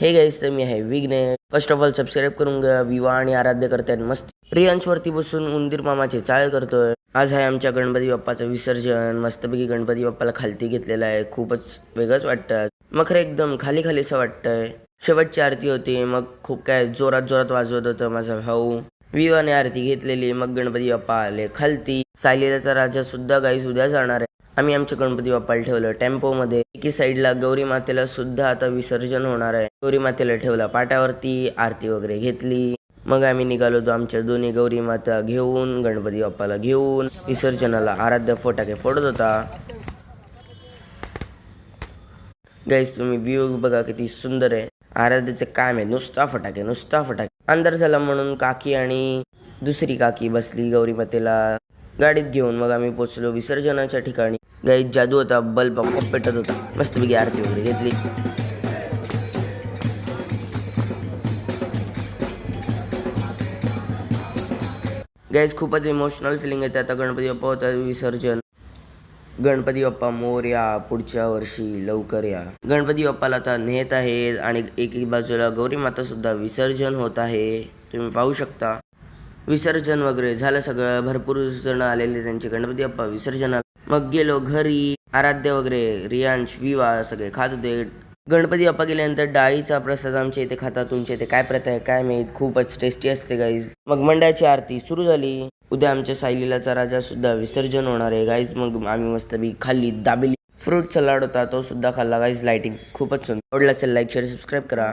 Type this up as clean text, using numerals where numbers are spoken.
Hey guys, तर मी आहे Vighnesh. First of all subscribe करून घ्या. विवा आणि आराध्य करतायत मस्त. रियांशवरती बसून उंदीर मामाचे चाळे करतोय. आज आहे आमच्या गणपती बाप्पाचं विसर्जन. मस्तपैकी गणपती बाप्पाला खालती घेतलेलं आहे. खूपच वेगळंच वाटतं. मग खरं एकदम खाली खालीसं वाटतंय. शेवटची आरती होती, मग खूप काय जोरात जोरात वाजवत होतं माझा भाऊ. विवाने आरती घेतलेली, मग गणपती बाप्पा आले खालती. सायलीचा राजा सुद्धा गाईस उद्या जाणार आहे. आम्ही आमच्या गणपती बाप्पाला ठेवलं टेम्पोमध्ये. एकी साईडला गौरी मातेला सुद्धा आता विसर्जन होणार आहे. गौरी मातेला ठेवला पाटावरती, आरती वगैरे घेतली. मग आम्ही निघालो होतो आमच्या दोन्ही गौरी माता घेऊन, गणपती बाप्पाला घेऊन. विसर्जनाला आराध्य फटाके फोडत होता. गाईस, तुम्ही व्ह्यू बघा किती सुंदर आहे. आराध्याचं काम आहे नुसता फटाके नुसता फटाके. अंधार झाला म्हणून काकी आणि दुसरी काकी बसली गौरी मातेला गाडीत घेऊन. मग आम्ही पोचलो विसर्जनाच्या ठिकाणी. गाईस, जादू होता, बल्ब पेटत होता. मस्तपैकी आरती वगैरे घेतली. गाईस, खूपच इमोशनल फिलिंग येते. आता गणपती बाप्पा होता विसर्जन. गणपती बाप्पा मोरया, पुढच्या वर्षी लवकर या. गणपती बाप्पाला आता नेत आहे आणि एकी बाजूला गौरी माता सुद्धा विसर्जन होत आहे. तुम्ही पाहू शकता. विसर्जन वगैरे झालं सगळं. भरपूर जण आलेले त्यांचे गणपती बाप्पा विसर्जनाला. मग गेलो घरी. आराध्य वगैरे रियांश विवा सगळे खात होते. गणपती बाप्पा गेल्यानंतर डाळीचा प्रसाद आमच्या इथे खातात. तुमच्या इथे काय प्रथा आहे काय माहीत. खूपच टेस्टी असते गाईज. मग मंडळाची आरती सुरू झाली. उद्या आमच्या सायलीलाचा राजा सुद्धा विसर्जन होणार आहे गाईज. मग आम्ही मस्तपैकी खाल्ली दाबेली. फ्रूट सलाड होता तो सुद्धा खाल्ला गाईज. लाइटिंग खूपच सुंदर. आवडला असेल लाईक शेअर सबस्क्राईब करा.